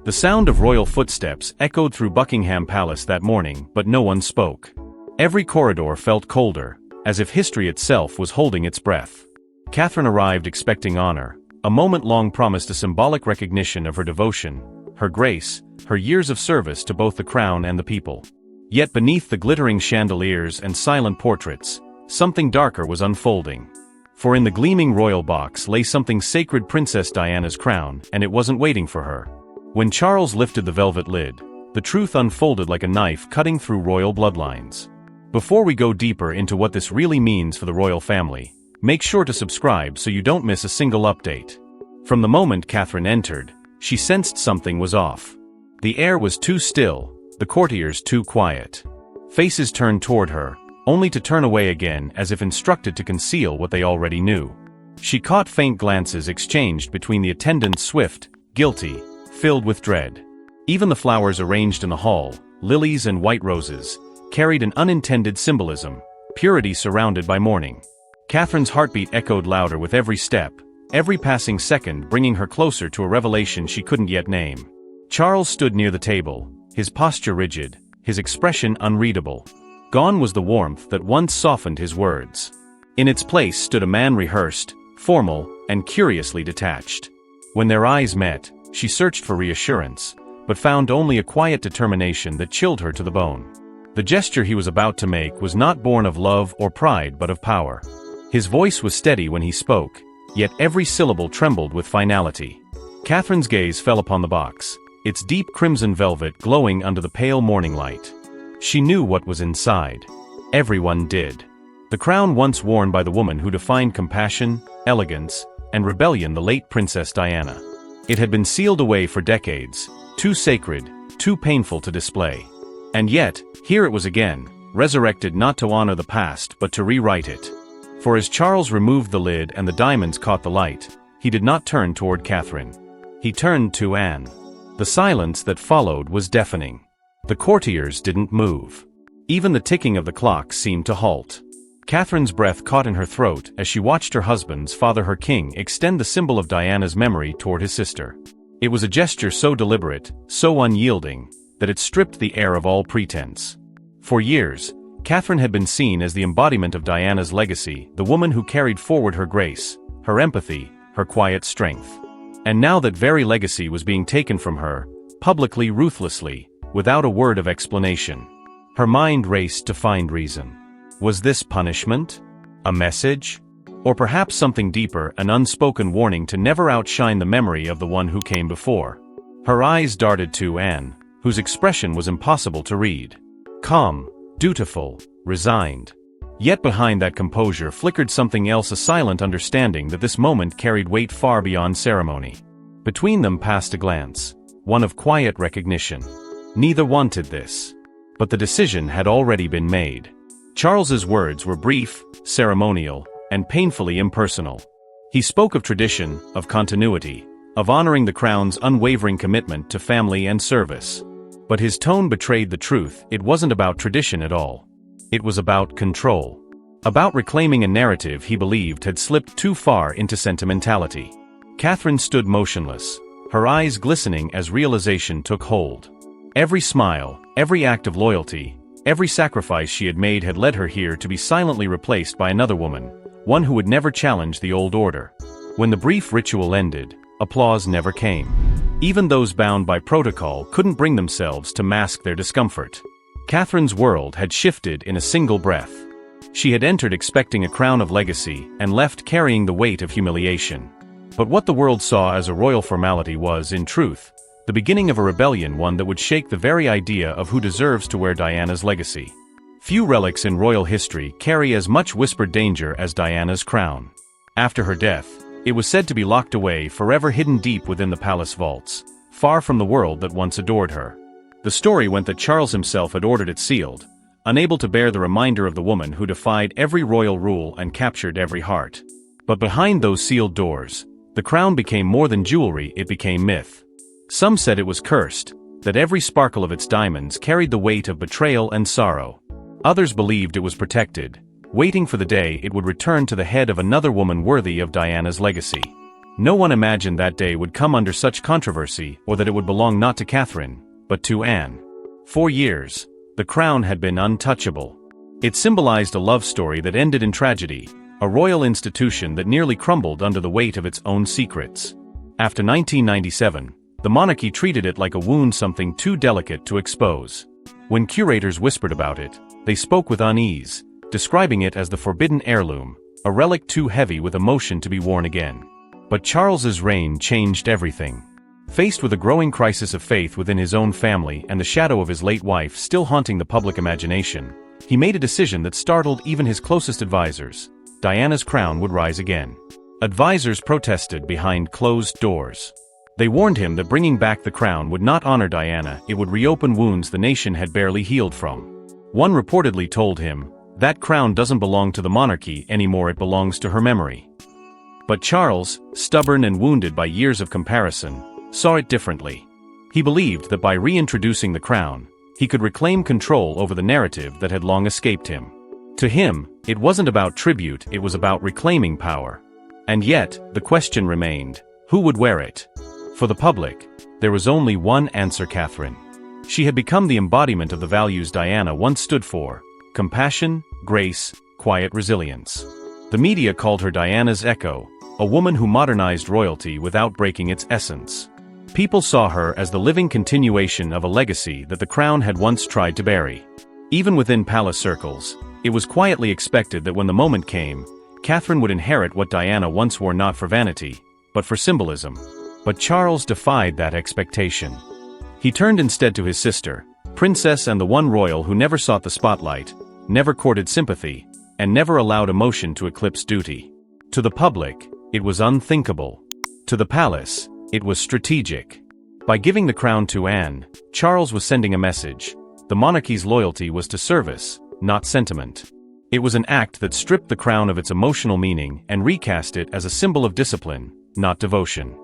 The sound of royal footsteps echoed through Buckingham Palace that morning, but no one spoke. Every corridor felt colder, as if history itself was holding its breath. Catherine arrived expecting honor, a moment long promised a symbolic recognition of her devotion, her grace, her years of service to both the crown and the people. Yet beneath the glittering chandeliers and silent portraits, something darker was unfolding. For in the gleaming royal box lay something sacred: Princess Diana's crown, and it wasn't waiting for her. When Charles lifted the velvet lid, the truth unfolded like a knife cutting through royal bloodlines. Before we go deeper into what this really means for the royal family, make sure to subscribe so you don't miss a single update. From the moment Catherine entered, she sensed something was off. The air was too still, the courtiers too quiet. Faces turned toward her, only to turn away again as if instructed to conceal what they already knew. She caught faint glances exchanged between the attendants, swift, guilty, filled with dread. Even the flowers arranged in the hall, lilies and white roses, carried an unintended symbolism: purity surrounded by mourning. Catherine's heartbeat echoed louder with every step, every passing second bringing her closer to a revelation she couldn't yet name. Charles stood near the table, his posture rigid, his expression unreadable. Gone was the warmth that once softened his words. In its place stood a man rehearsed, formal, and curiously detached. When their eyes met, she searched for reassurance, but found only a quiet determination that chilled her to the bone. The gesture he was about to make was not born of love or pride but of power. His voice was steady when he spoke, yet every syllable trembled with finality. Catherine's gaze fell upon the box, its deep crimson velvet glowing under the pale morning light. She knew what was inside. Everyone did. The crown once worn by the woman who defined compassion, elegance, and rebellion, the late Princess Diana. It had been sealed away for decades, too sacred, too painful to display. And yet, here it was again, resurrected not to honor the past but to rewrite it. For as Charles removed the lid and the diamonds caught the light, he did not turn toward Catherine. He turned to Anne. The silence that followed was deafening. The courtiers didn't move. Even the ticking of the clock seemed to halt. Catherine's breath caught in her throat as she watched her husband's father, her king, extend the symbol of Diana's memory toward his sister. It was a gesture so deliberate, so unyielding, that it stripped the air of all pretense. For years, Catherine had been seen as the embodiment of Diana's legacy, the woman who carried forward her grace, her empathy, her quiet strength. And now that very legacy was being taken from her, publicly, ruthlessly, without a word of explanation. Her mind raced to find reason. Was this punishment? A message? Or perhaps something deeper, an unspoken warning to never outshine the memory of the one who came before? Her eyes darted to Anne, whose expression was impossible to read. Calm, dutiful, resigned. Yet behind that composure flickered something else, a silent understanding that this moment carried weight far beyond ceremony. Between them passed a glance, one of quiet recognition. Neither wanted this. But the decision had already been made. Charles's words were brief, ceremonial, and painfully impersonal. He spoke of tradition, of continuity, of honoring the crown's unwavering commitment to family and service. But his tone betrayed the truth: it wasn't about tradition at all. It was about control. About reclaiming a narrative he believed had slipped too far into sentimentality. Catherine stood motionless, her eyes glistening as realization took hold. Every smile, every act of loyalty, every sacrifice she had made had led her here to be silently replaced by another woman, one who would never challenge the old order. When the brief ritual ended, applause never came. Even those bound by protocol couldn't bring themselves to mask their discomfort. Catherine's world had shifted in a single breath. She had entered expecting a crown of legacy and left carrying the weight of humiliation. But what the world saw as a royal formality was, in truth, the beginning of a rebellion, one that would shake the very idea of who deserves to wear Diana's legacy. Few relics in royal history carry as much whispered danger as Diana's crown. After her death, it was said to be locked away, forever hidden deep within the palace vaults, far from the world that once adored her. The story went that Charles himself had ordered it sealed, unable to bear the reminder of the woman who defied every royal rule and captured every heart. But behind those sealed doors, the crown became more than jewelry, it became myth. Some said it was cursed, that every sparkle of its diamonds carried the weight of betrayal and sorrow. Others believed it was protected, waiting for the day it would return to the head of another woman worthy of Diana's legacy. No one imagined that day would come under such controversy or that it would belong not to Catherine, but to Anne. For years, the crown had been untouchable. It symbolized a love story that ended in tragedy, a royal institution that nearly crumbled under the weight of its own secrets. After 1997, the monarchy treated it like a wound, something too delicate to expose. When curators whispered about it, they spoke with unease, describing it as the forbidden heirloom, a relic too heavy with emotion to be worn again. But Charles's reign changed everything. Faced with a growing crisis of faith within his own family and the shadow of his late wife still haunting the public imagination, he made a decision that startled even his closest advisors. Diana's crown would rise again. Advisors protested behind closed doors. They warned him that bringing back the crown would not honor Diana, it would reopen wounds the nation had barely healed from. One reportedly told him, "That crown doesn't belong to the monarchy anymore, it belongs to her memory." But Charles, stubborn and wounded by years of comparison, saw it differently. He believed that by reintroducing the crown, he could reclaim control over the narrative that had long escaped him. To him, it wasn't about tribute, it was about reclaiming power. And yet, the question remained, who would wear it? For the public, there was only one answer: Catherine. She had become the embodiment of the values Diana once stood for: compassion, grace, quiet resilience. The media called her Diana's echo, a woman who modernized royalty without breaking its essence. People saw her as the living continuation of a legacy that the crown had once tried to bury. Even within palace circles, it was quietly expected that when the moment came, Catherine would inherit what Diana once wore, not for vanity, but for symbolism. But Charles defied that expectation. He turned instead to his sister, Princess and the one royal who never sought the spotlight, never courted sympathy, and never allowed emotion to eclipse duty. To the public, it was unthinkable. To the palace, it was strategic. By giving the crown to Anne, Charles was sending a message. The monarchy's loyalty was to service, not sentiment. It was an act that stripped the crown of its emotional meaning and recast it as a symbol of discipline, not devotion.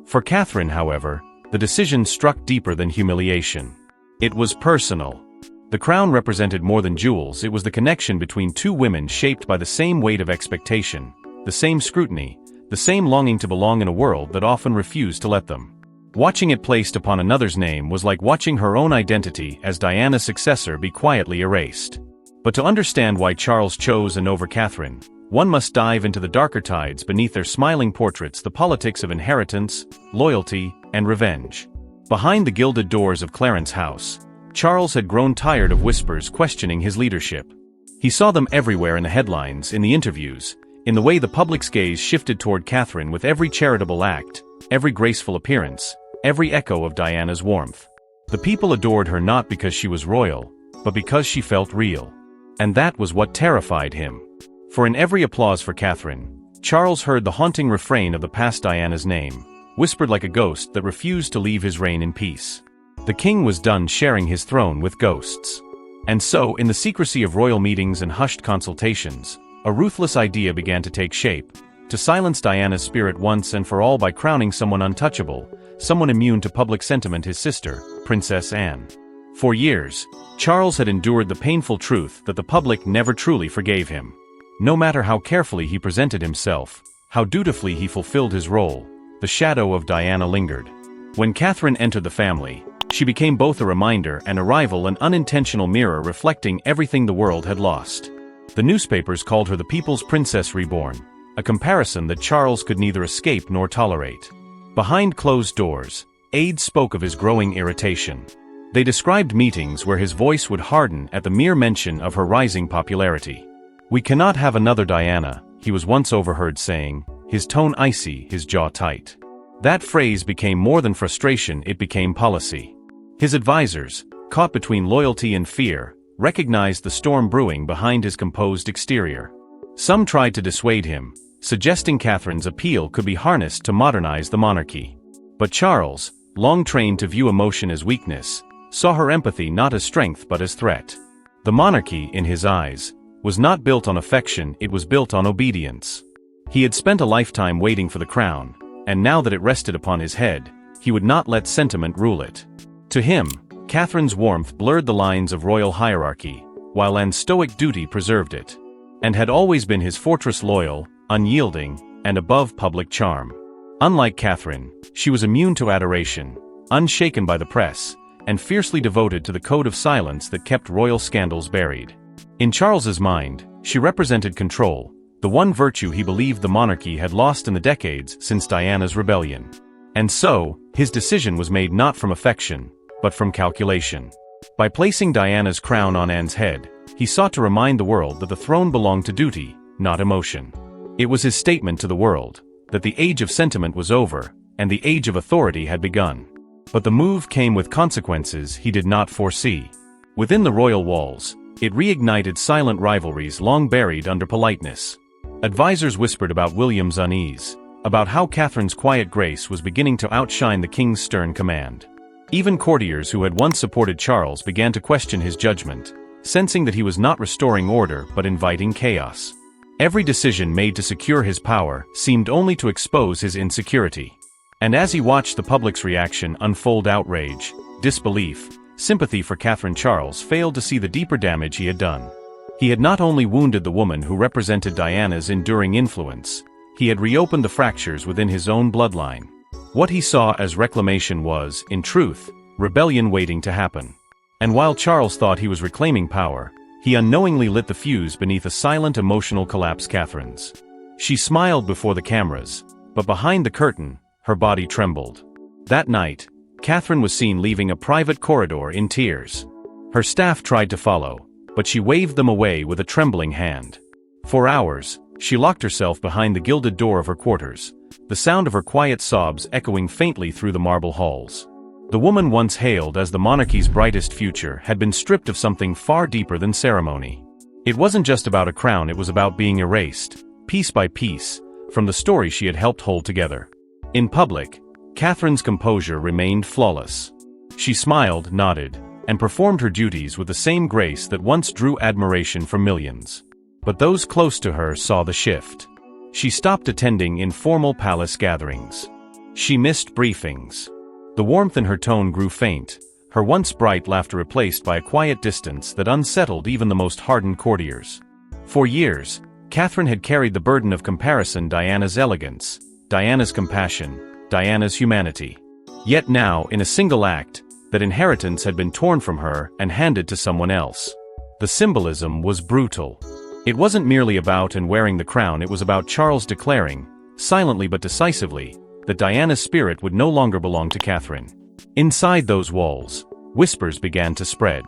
For Catherine, however, the decision struck deeper than humiliation. It was personal. The crown represented more than jewels, it was the connection between two women shaped by the same weight of expectation, the same scrutiny, the same longing to belong in a world that often refused to let them. Watching it placed upon another's name was like watching her own identity as Diana's successor be quietly erased. But to understand why Charles chose Anne over Catherine, one must dive into the darker tides beneath their smiling portraits, the politics of inheritance, loyalty, and revenge. Behind the gilded doors of Clarence House, Charles had grown tired of whispers questioning his leadership. He saw them everywhere, in the headlines, in the interviews, in the way the public's gaze shifted toward Catherine with every charitable act, every graceful appearance, every echo of Diana's warmth. The people adored her not because she was royal, but because she felt real. And that was what terrified him. For in every applause for Catherine, Charles heard the haunting refrain of the past: Diana's name, whispered like a ghost that refused to leave his reign in peace. The king was done sharing his throne with ghosts. And so, in the secrecy of royal meetings and hushed consultations, a ruthless idea began to take shape: to silence Diana's spirit once and for all by crowning someone untouchable, someone immune to public sentiment, his sister, Princess Anne. For years, Charles had endured the painful truth that the public never truly forgave him. No matter how carefully he presented himself, how dutifully he fulfilled his role, the shadow of Diana lingered. When Catherine entered the family, she became both a reminder and a rival, an unintentional mirror reflecting everything the world had lost. The newspapers called her the People's Princess Reborn, a comparison that Charles could neither escape nor tolerate. Behind closed doors, aides spoke of his growing irritation. They described meetings where his voice would harden at the mere mention of her rising popularity. "We cannot have another Diana," he was once overheard saying, his tone icy, his jaw tight. That phrase became more than frustration, it became policy. His advisors, caught between loyalty and fear, recognized the storm brewing behind his composed exterior. Some tried to dissuade him, suggesting Catherine's appeal could be harnessed to modernize the monarchy. But Charles, long trained to view emotion as weakness, saw her empathy not as strength but as threat. The monarchy, in his eyes, was not built on affection, it was built on obedience. He had spent a lifetime waiting for the crown, and now that it rested upon his head, he would not let sentiment rule it. To him, Catherine's warmth blurred the lines of royal hierarchy, while Anne's stoic duty preserved it, and had always been his fortress, loyal, unyielding, and above public charm. Unlike Catherine, she was immune to adoration, unshaken by the press, and fiercely devoted to the code of silence that kept royal scandals buried. In Charles's mind, she represented control, the one virtue he believed the monarchy had lost in the decades since Diana's rebellion. And so, his decision was made not from affection, but from calculation. By placing Diana's crown on Anne's head, he sought to remind the world that the throne belonged to duty, not emotion. It was his statement to the world that the age of sentiment was over, and the age of authority had begun. But the move came with consequences he did not foresee. Within the royal walls, it reignited silent rivalries long buried under politeness. Advisors whispered about William's unease, about how Catherine's quiet grace was beginning to outshine the king's stern command. Even courtiers who had once supported Charles began to question his judgment, sensing that he was not restoring order but inviting chaos. Every decision made to secure his power seemed only to expose his insecurity. And as he watched the public's reaction unfold, outrage, disbelief, sympathy for Catherine, Charles failed to see the deeper damage he had done. He had not only wounded the woman who represented Diana's enduring influence, he had reopened the fractures within his own bloodline. What he saw as reclamation was, in truth, rebellion waiting to happen. And while Charles thought he was reclaiming power, he unknowingly lit the fuse beneath a silent emotional collapse Catherine's. She smiled before the cameras, but behind the curtain, her body trembled. That night, Catherine was seen leaving a private corridor in tears. Her staff tried to follow, but she waved them away with a trembling hand. For hours, she locked herself behind the gilded door of her quarters, the sound of her quiet sobs echoing faintly through the marble halls. The woman once hailed as the monarchy's brightest future had been stripped of something far deeper than ceremony. It wasn't just about a crown, it was about being erased, piece by piece, from the story she had helped hold together. In public, Catherine's composure remained flawless. She smiled, nodded, and performed her duties with the same grace that once drew admiration from millions. But those close to her saw the shift. She stopped attending informal palace gatherings. She missed briefings. The warmth in her tone grew faint, her once bright laughter replaced by a quiet distance that unsettled even the most hardened courtiers. For years, Catherine had carried the burden of comparison: Diana's elegance, Diana's compassion, Diana's humanity. Yet now, in a single act, that inheritance had been torn from her and handed to someone else. The symbolism was brutal. It wasn't merely about and wearing the crown, it was about Charles declaring, silently but decisively, that Diana's spirit would no longer belong to Catherine. Inside those walls, whispers began to spread.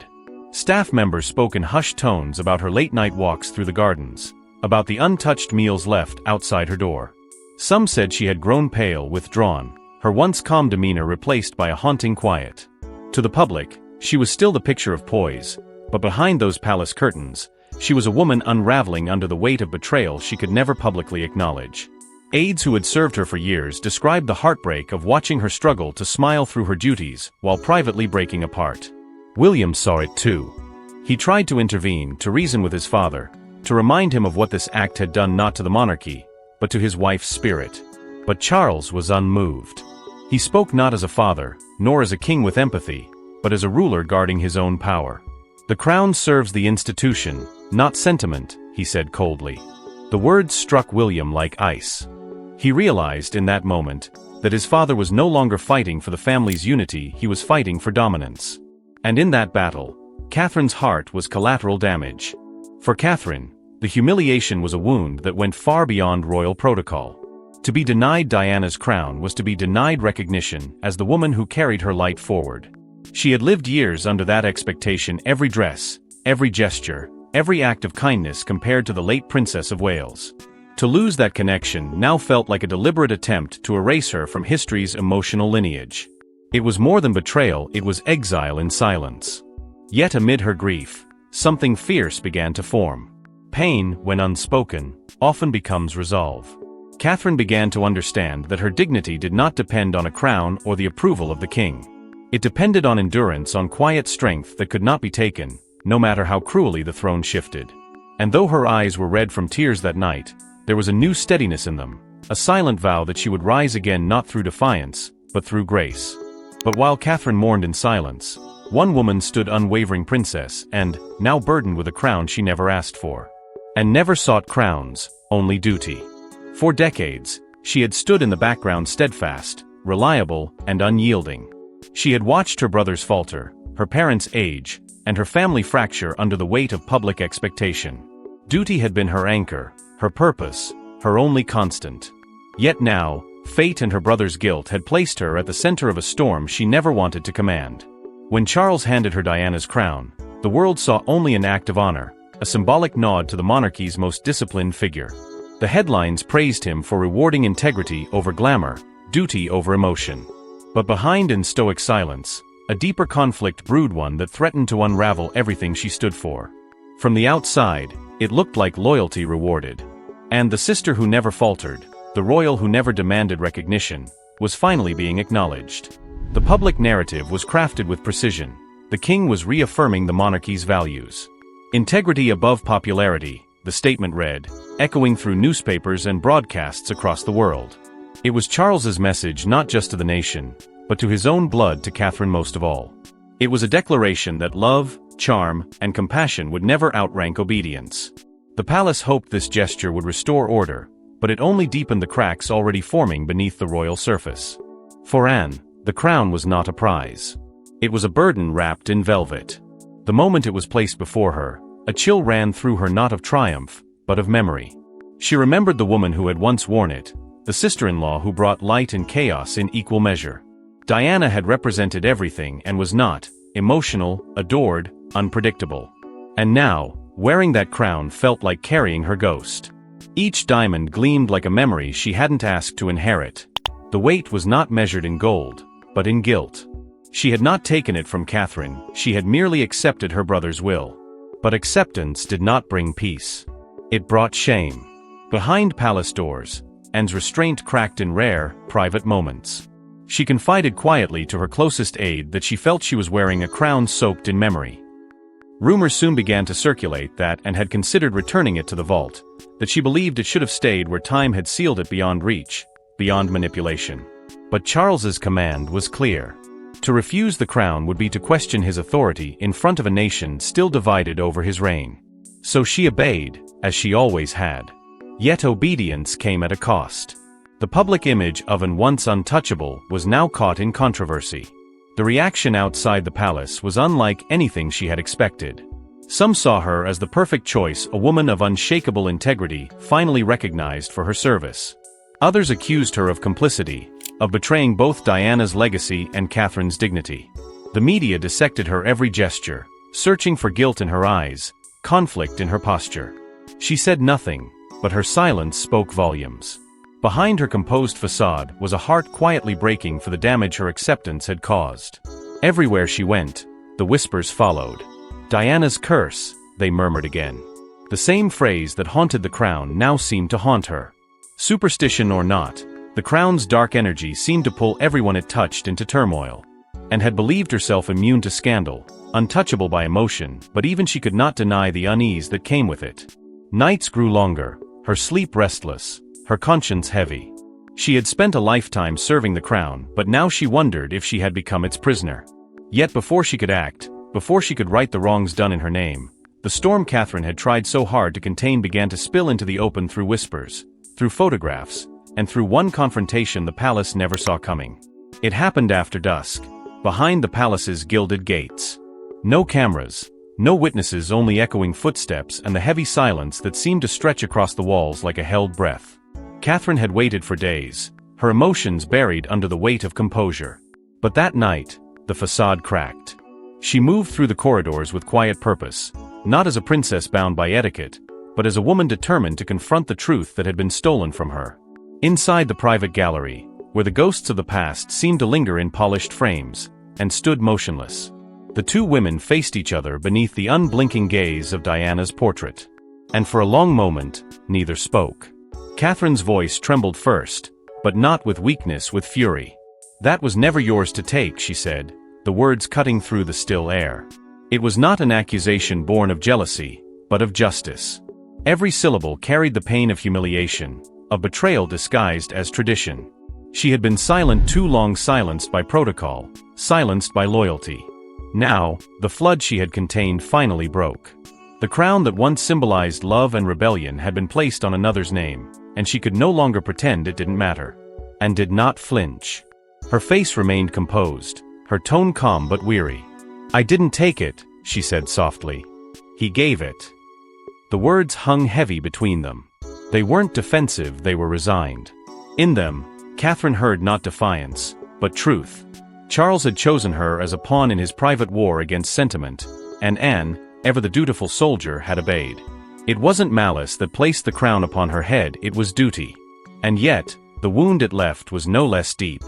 Staff members spoke in hushed tones about her late-night walks through the gardens, about the untouched meals left outside her door. Some said she had grown pale, withdrawn, her once calm demeanor replaced by a haunting quiet. To the public, she was still the picture of poise, but behind those palace curtains, she was a woman unraveling under the weight of betrayal she could never publicly acknowledge. Aides who had served her for years described the heartbreak of watching her struggle to smile through her duties while privately breaking apart. William saw it too. He tried to intervene, to reason with his father, to remind him of what this act had done not to the monarchy, but to his wife's spirit. But Charles was unmoved. He spoke not as a father, nor as a king with empathy, but as a ruler guarding his own power. "The crown serves the institution, not sentiment," he said coldly. The words struck William like ice. He realized in that moment that his father was no longer fighting for the family's unity, he was fighting for dominance. And in that battle, Catherine's heart was collateral damage. For Catherine, the humiliation was a wound that went far beyond royal protocol. To be denied Diana's crown was to be denied recognition as the woman who carried her light forward. She had lived years under that expectation, every dress, every gesture, every act of kindness compared to the late Princess of Wales. To lose that connection now felt like a deliberate attempt to erase her from history's emotional lineage. It was more than betrayal, it was exile in silence. Yet amid her grief, something fierce began to form. Pain, when unspoken, often becomes resolve. Catherine began to understand that her dignity did not depend on a crown or the approval of the king. It depended on endurance, on quiet strength that could not be taken, no matter how cruelly the throne shifted. And though her eyes were red from tears that night, there was a new steadiness in them, a silent vow that she would rise again not through defiance, but through grace. But while Catherine mourned in silence, one woman stood unwavering, princess, and, now burdened with a crown she never asked for. And never sought crowns, only duty. For decades, She had stood in the background steadfast, reliable, and unyielding. She had watched her brothers falter, her parents age, and her family fracture under the weight of public expectation. Duty had been her anchor, her purpose, her only constant. Yet now, fate and her brother's guilt had placed her at the center of a storm she never wanted to command. When Charles handed her Diana's crown, the world saw only an act of honor, a symbolic nod to the monarchy's most disciplined figure. The headlines praised him for rewarding integrity over glamour, duty over emotion. But behind in stoic silence, a deeper conflict brewed, one that threatened to unravel everything she stood for. From the outside, it looked like loyalty rewarded. And the sister who never faltered, the royal who never demanded recognition, was finally being acknowledged. The public narrative was crafted with precision. The king was reaffirming the monarchy's values. Integrity above popularity, the statement read, echoing through newspapers and broadcasts across the world. It was Charles's message not just to the nation, but to his own blood, to Catherine most of all. It was a declaration that love, charm, and compassion would never outrank obedience. The palace hoped this gesture would restore order, but it only deepened the cracks already forming beneath the royal surface. For Anne, the crown was not a prize. It was a burden wrapped in velvet. The moment it was placed before her, a chill ran through her, not of triumph, but of memory. She remembered the woman who had once worn it, the sister-in-law who brought light and chaos in equal measure. Diana had represented everything and was not, emotional, adored, unpredictable. And now, wearing that crown felt like carrying her ghost. Each diamond gleamed like a memory she hadn't asked to inherit. The weight was not measured in gold, but in guilt. She had not taken it from Catherine, she had merely accepted her brother's will. But acceptance did not bring peace. It brought shame. Behind palace doors, Anne's restraint cracked in rare, private moments. She confided quietly to her closest aide that she felt she was wearing a crown soaked in memory. Rumors soon began to circulate that Anne had considered returning it to the vault, that she believed it should have stayed where time had sealed it beyond reach, beyond manipulation. But Charles's command was clear. To refuse the crown would be to question his authority in front of a nation still divided over his reign. So she obeyed, as she always had. Yet obedience came at a cost. The public image of an once untouchable was now caught in controversy. The reaction outside the palace was unlike anything she had expected. Some saw her as the perfect choice, a woman of unshakable integrity, finally recognized for her service. Others accused her of complicity, of betraying both Diana's legacy and Catherine's dignity. The media dissected her every gesture, searching for guilt in her eyes, conflict in her posture. She said nothing, but her silence spoke volumes. Behind her composed facade was a heart quietly breaking for the damage her acceptance had caused. Everywhere she went, the whispers followed. Diana's curse, they murmured again. The same phrase that haunted the crown now seemed to haunt her. Superstition or not, the crown's dark energy seemed to pull everyone it touched into turmoil. Anne had believed herself immune to scandal, untouchable by emotion, but even she could not deny the unease that came with it. Nights grew longer, her sleep restless, her conscience heavy. She had spent a lifetime serving the crown, but now she wondered if she had become its prisoner. Yet before she could act, before she could right the wrongs done in her name, the storm Catherine had tried so hard to contain began to spill into the open through whispers, through photographs, and through one confrontation the palace never saw coming. It happened after dusk, behind the palace's gilded gates. No cameras, no witnesses, only echoing footsteps and the heavy silence that seemed to stretch across the walls like a held breath. Catherine had waited for days, her emotions buried under the weight of composure. But that night, the facade cracked. She moved through the corridors with quiet purpose, not as a princess bound by etiquette, but as a woman determined to confront the truth that had been stolen from her. Inside the private gallery, where the ghosts of the past seemed to linger in polished frames, and stood motionless, the two women faced each other beneath the unblinking gaze of Diana's portrait. And for a long moment, neither spoke. Catherine's voice trembled first, but not with weakness, with fury. "That was never yours to take," she said, the words cutting through the still air. It was not an accusation born of jealousy, but of justice. Every syllable carried the pain of humiliation, of betrayal disguised as tradition. She had been silent too long, silenced by protocol, silenced by loyalty. Now, the flood she had contained finally broke. The crown that once symbolized love and rebellion had been placed on another's name, and she could no longer pretend it didn't matter. And did not flinch. Her face remained composed, her tone calm but weary. "I didn't take it," she said softly. "He gave it." The words hung heavy between them. They weren't defensive, they were resigned. In them, Catherine heard not defiance, but truth. Charles had chosen her as a pawn in his private war against sentiment, and Anne, ever the dutiful soldier, had obeyed. It wasn't malice that placed the crown upon her head, it was duty. And yet, the wound it left was no less deep.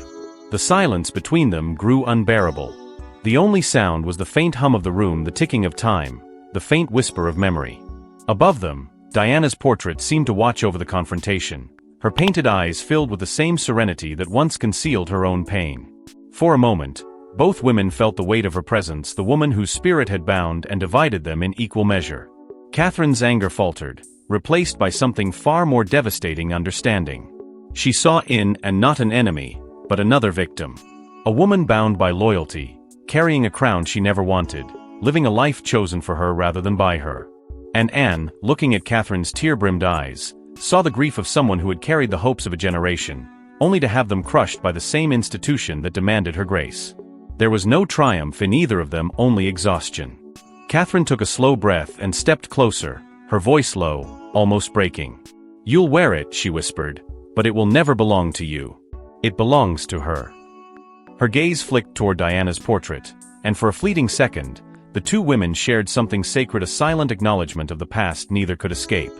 The silence between them grew unbearable. The only sound was the faint hum of the room, the ticking of time, the faint whisper of memory. Above them, Diana's portrait seemed to watch over the confrontation, her painted eyes filled with the same serenity that once concealed her own pain. For a moment, both women felt the weight of her presence, the woman whose spirit had bound and divided them in equal measure. Catherine's anger faltered, replaced by something far more devastating: understanding. She saw in and not an enemy, but another victim. A woman bound by loyalty, carrying a crown she never wanted, living a life chosen for her rather than by her. And Anne, looking at Catherine's tear-brimmed eyes, saw the grief of someone who had carried the hopes of a generation, only to have them crushed by the same institution that demanded her grace. There was no triumph in either of them, only exhaustion. Catherine took a slow breath and stepped closer, her voice low, almost breaking. "You'll wear it," she whispered, "but it will never belong to you. It belongs to her." Her gaze flicked toward Diana's portrait, and for a fleeting second, the two women shared something sacred, a silent acknowledgement of the past neither could escape.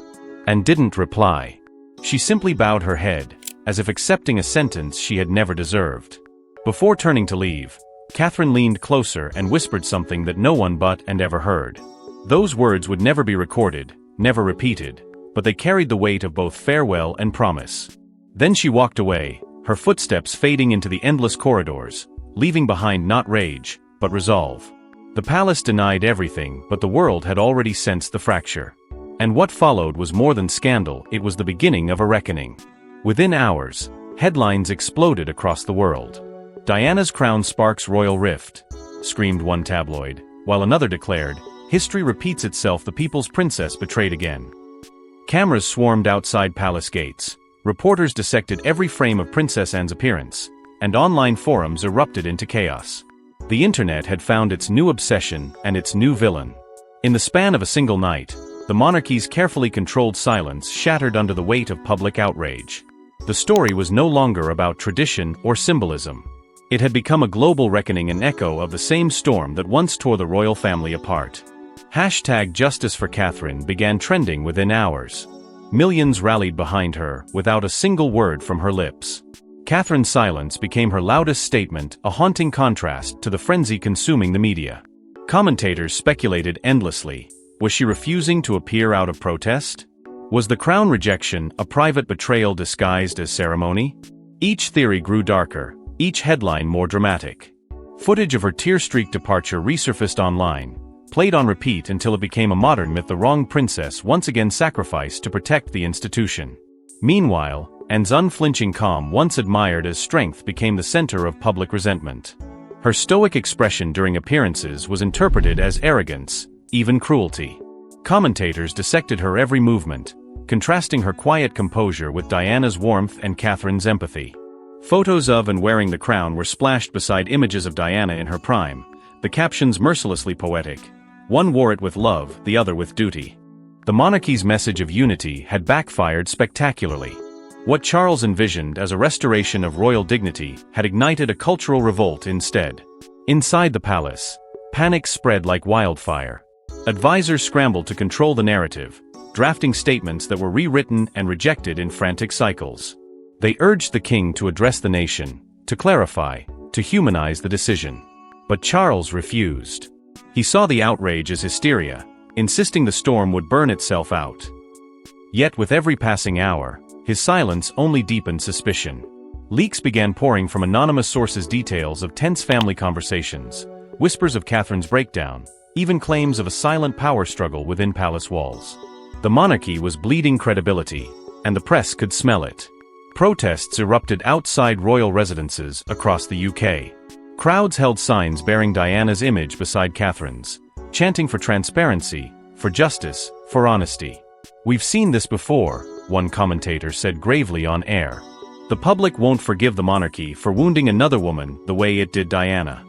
And didn't reply. She simply bowed her head, as if accepting a sentence she had never deserved. Before turning to leave, Catherine leaned closer and whispered something that no one but and ever heard. Those words would never be recorded, never repeated, but they carried the weight of both farewell and promise. Then she walked away, her footsteps fading into the endless corridors, leaving behind not rage, but resolve. The palace denied everything, but the world had already sensed the fracture. And what followed was more than scandal, it was the beginning of a reckoning. Within hours, headlines exploded across the world. "Diana's crown sparks royal rift," screamed one tabloid, while another declared, "History repeats itself, the people's princess betrayed again." Cameras swarmed outside palace gates, reporters dissected every frame of Princess Anne's appearance, and online forums erupted into chaos. The internet had found its new obsession and its new villain. In the span of a single night, the monarchy's carefully controlled silence shattered under the weight of public outrage. The story was no longer about tradition or symbolism. It had become a global reckoning, an echo of the same storm that once tore the royal family apart. #Justice for Catherine began trending within hours. Millions rallied behind her, without a single word from her lips. Catherine's silence became her loudest statement, a haunting contrast to the frenzy consuming the media. Commentators speculated endlessly. Was she refusing to appear out of protest? Was the crown rejection a private betrayal disguised as ceremony? Each theory grew darker, each headline more dramatic. Footage of her tear-streaked departure resurfaced online, played on repeat until it became a modern myth, the wronged princess once again sacrificed to protect the institution. Meanwhile, Anne's unflinching calm, once admired as strength, became the center of public resentment. Her stoic expression during appearances was interpreted as arrogance, even cruelty. Commentators dissected her every movement, contrasting her quiet composure with Diana's warmth and Catherine's empathy. Photos of and wearing the crown were splashed beside images of Diana in her prime, the captions mercilessly poetic. One wore it with love, the other with duty. The monarchy's message of unity had backfired spectacularly. What Charles envisioned as a restoration of royal dignity had ignited a cultural revolt instead. Inside the palace, panic spread like wildfire. Advisors scrambled to control the narrative, drafting statements that were rewritten and rejected in frantic cycles. They urged the king to address the nation, to clarify, to humanize the decision. But Charles refused. He saw the outrage as hysteria, insisting the storm would burn itself out. Yet with every passing hour, his silence only deepened suspicion. Leaks began pouring from anonymous sources, details of tense family conversations, whispers of Catherine's breakdown, even claims of a silent power struggle within palace walls. The monarchy was bleeding credibility, and the press could smell it. Protests erupted outside royal residences across the UK. Crowds held signs bearing Diana's image beside Catherine's, chanting for transparency, for justice, for honesty. "We've seen this before," one commentator said gravely on air. The public won't forgive the monarchy for wounding another woman the way it did Diana.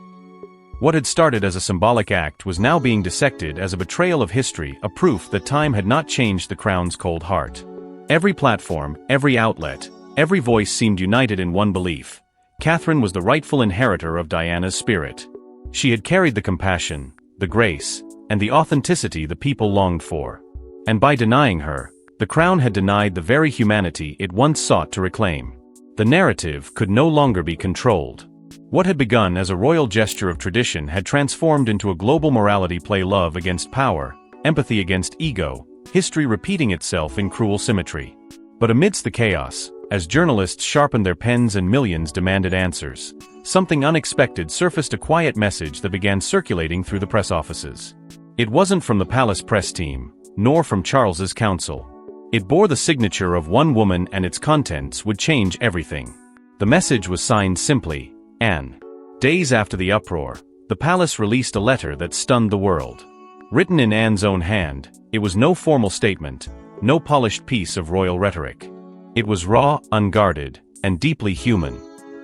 What had started as a symbolic act was now being dissected as a betrayal of history, a proof that time had not changed the crown's cold heart. Every platform, every outlet, every voice seemed united in one belief: Catherine was the rightful inheritor of Diana's spirit. She had carried the compassion, the grace, and the authenticity the people longed for. And by denying her, the crown had denied the very humanity it once sought to reclaim. The narrative could no longer be controlled. What had begun as a royal gesture of tradition had transformed into a global morality play: love against power, empathy against ego, history repeating itself in cruel symmetry. But amidst the chaos, as journalists sharpened their pens and millions demanded answers, something unexpected surfaced: a quiet message that began circulating through the press offices. It wasn't from the palace press team, nor from Charles's council. It bore the signature of one woman, and its contents would change everything. The message was signed simply, Anne. Days after the uproar, the palace released a letter that stunned the world. Written in Anne's own hand, it was no formal statement, no polished piece of royal rhetoric. It was raw, unguarded, and deeply human.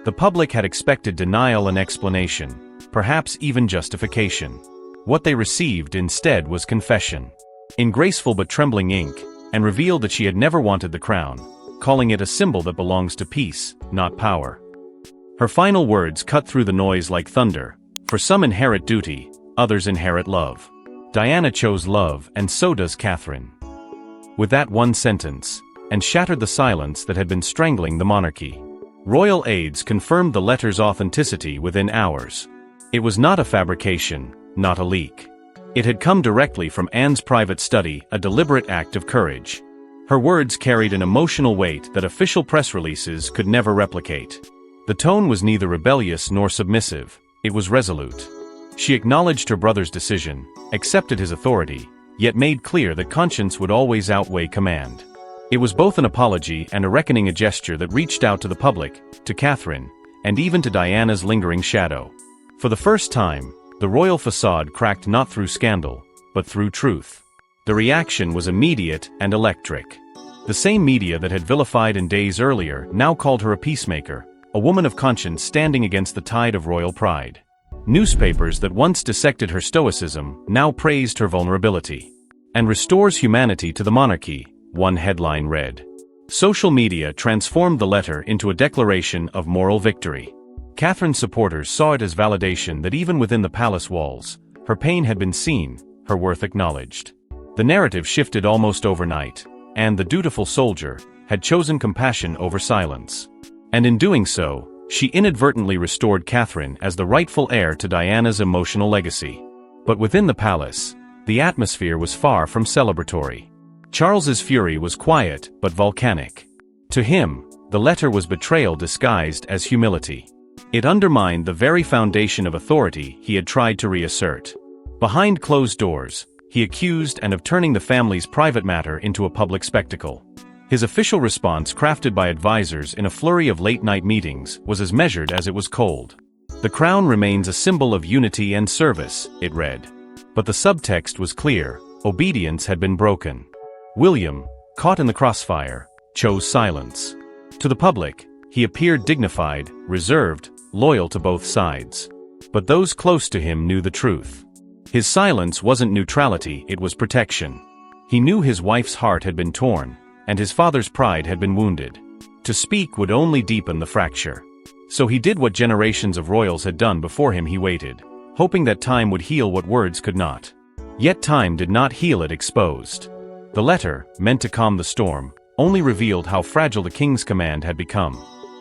The public had expected denial and explanation, perhaps even justification. What they received instead was confession. In graceful but trembling ink, and revealed that she had never wanted the crown, calling it a symbol that belongs to peace, not power. Her final words cut through the noise like thunder: for some inherit duty, others inherit love. Diana chose love, and so does Catherine. With that one sentence, and shattered the silence that had been strangling the monarchy. Royal aides confirmed the letter's authenticity within hours. It was not a fabrication, not a leak. It had come directly from Anne's private study, a deliberate act of courage. Her words carried an emotional weight that official press releases could never replicate. The tone was neither rebellious nor submissive, it was resolute. She acknowledged her brother's decision, accepted his authority, yet made clear that conscience would always outweigh command. It was both an apology and a reckoning, a gesture that reached out to the public, to Catherine, and even to Diana's lingering shadow. For the first time, the royal facade cracked not through scandal, but through truth. The reaction was immediate and electric. The same media that had vilified in days earlier now called her a peacemaker, a woman of conscience standing against the tide of royal pride. Newspapers that once dissected her stoicism now praised her vulnerability. And restores humanity to the monarchy, one headline read. Social media transformed the letter into a declaration of moral victory. Catherine's supporters saw it as validation that even within the palace walls, her pain had been seen, her worth acknowledged. The narrative shifted almost overnight, and the dutiful soldier had chosen compassion over silence. And in doing so, she inadvertently restored Catherine as the rightful heir to Diana's emotional legacy. But within the palace, the atmosphere was far from celebratory. Charles's fury was quiet but volcanic. To him, the letter was betrayal disguised as humility. It undermined the very foundation of authority he had tried to reassert. Behind closed doors, he accused Anne of turning the family's private matter into a public spectacle. His official response, crafted by advisors in a flurry of late-night meetings, was as measured as it was cold. The crown remains a symbol of unity and service, it read. But the subtext was clear: obedience had been broken. William, caught in the crossfire, chose silence. To the public, he appeared dignified, reserved, loyal to both sides. But those close to him knew the truth. His silence wasn't neutrality, it was protection. He knew his wife's heart had been torn, and his father's pride had been wounded. To speak would only deepen the fracture. So he did what generations of royals had done before him: he waited, hoping that time would heal what words could not. Yet time did not heal, it exposed. The letter, meant to calm the storm, only revealed how fragile the king's command had become.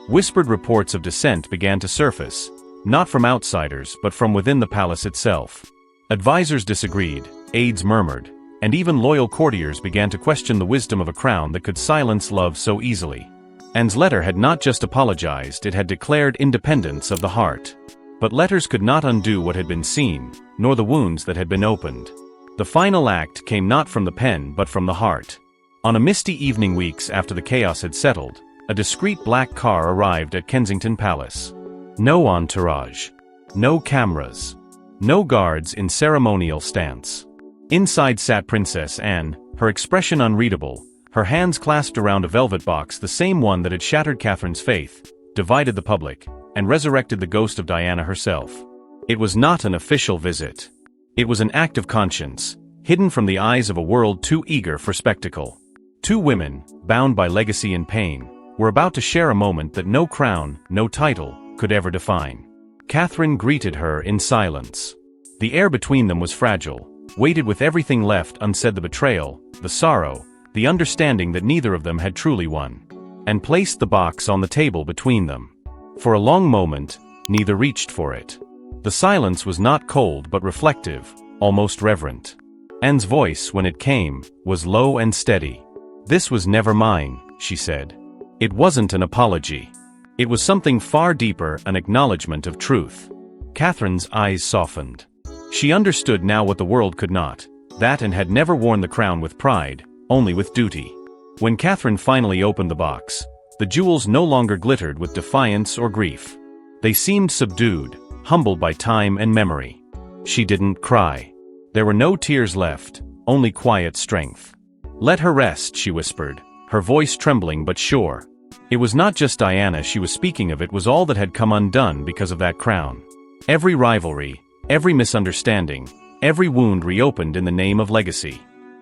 Whispered reports of dissent began to surface, not from outsiders but from within the palace itself. Advisors disagreed, aides murmured, and even loyal courtiers began to question the wisdom of a crown that could silence love so easily. Anne's letter had not just apologized, it had declared independence of the heart. But letters could not undo what had been seen, nor the wounds that had been opened. The final act came not from the pen but from the heart. On a misty evening weeks after the chaos had settled, a discreet black car arrived at Kensington Palace. No entourage. No cameras. No guards in ceremonial stance. Inside sat Princess Anne, her expression unreadable, Her hands clasped around a velvet box, the same one that had shattered Catherine's faith, divided the public, and resurrected the ghost of Diana herself. It was not an official visit. It was an act of conscience, hidden from the eyes of a world too eager for spectacle. Two women, bound by legacy and pain, were about to share a moment that no crown, no title, could ever define. Catherine greeted her in silence. The air between them was fragile, weighted with everything left unsaid: the betrayal, the sorrow, the understanding that neither of them had truly won. And placed the box on the table between them. For a long moment, neither reached for it. The silence was not cold but reflective, almost reverent. Anne's voice, when it came, was low and steady. "This was never mine," she said. It wasn't an apology. It was something far deeper, an acknowledgement of truth. Catherine's eyes softened. She understood now what the world could not, that, and had never worn the crown with pride, only with duty. When Catherine finally opened the box, the jewels no longer glittered with defiance or grief. They seemed subdued, humbled by time and memory. She didn't cry. There were no tears left, only quiet strength. "Let her rest," she whispered, her voice trembling but sure. It was not just Diana she was speaking of, it was all that had come undone because of that crown. Every rivalry, every misunderstanding, every wound reopened in the name of legacy.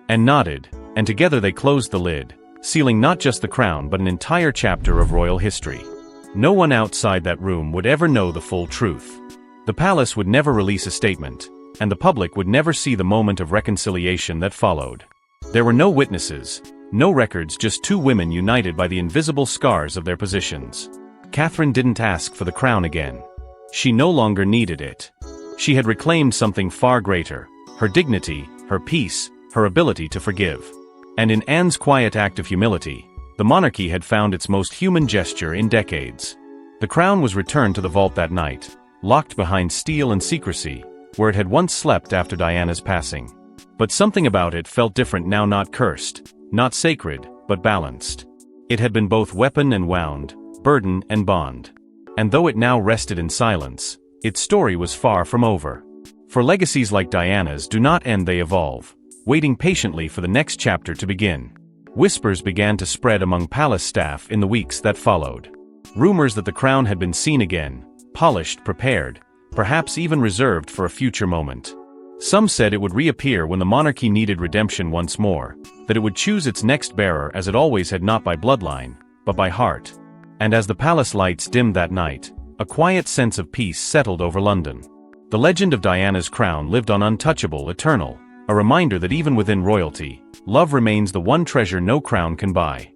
And nodded, and together they closed the lid, sealing not just the crown but an entire chapter of royal history. No one outside that room would ever know the full truth. The palace would never release a statement, and the public would never see the moment of reconciliation that followed. There were no witnesses, no records, just two women united by the invisible scars of their positions. Catherine didn't ask for the crown again. She no longer needed it. She had reclaimed something far greater: her dignity, her peace, her ability to forgive. And in Anne's quiet act of humility, the monarchy had found its most human gesture in decades. The crown was returned to the vault that night, locked behind steel and secrecy, where it had once slept after Diana's passing. But something about it felt different now, not cursed, not sacred, but balanced. It had been both weapon and wound, burden and bond. And though it now rested in silence, its story was far from over. For legacies like Diana's do not end, they evolve, waiting patiently for the next chapter to begin. Whispers began to spread among palace staff in the weeks that followed. Rumors that the crown had been seen again, polished, prepared, perhaps even reserved for a future moment. Some said it would reappear when the monarchy needed redemption once more, that it would choose its next bearer as it always had, not by bloodline, but by heart. And as the palace lights dimmed that night, a quiet sense of peace settled over London. The legend of Diana's crown lived on, untouchable, eternal, a reminder that even within royalty, love remains the one treasure no crown can buy.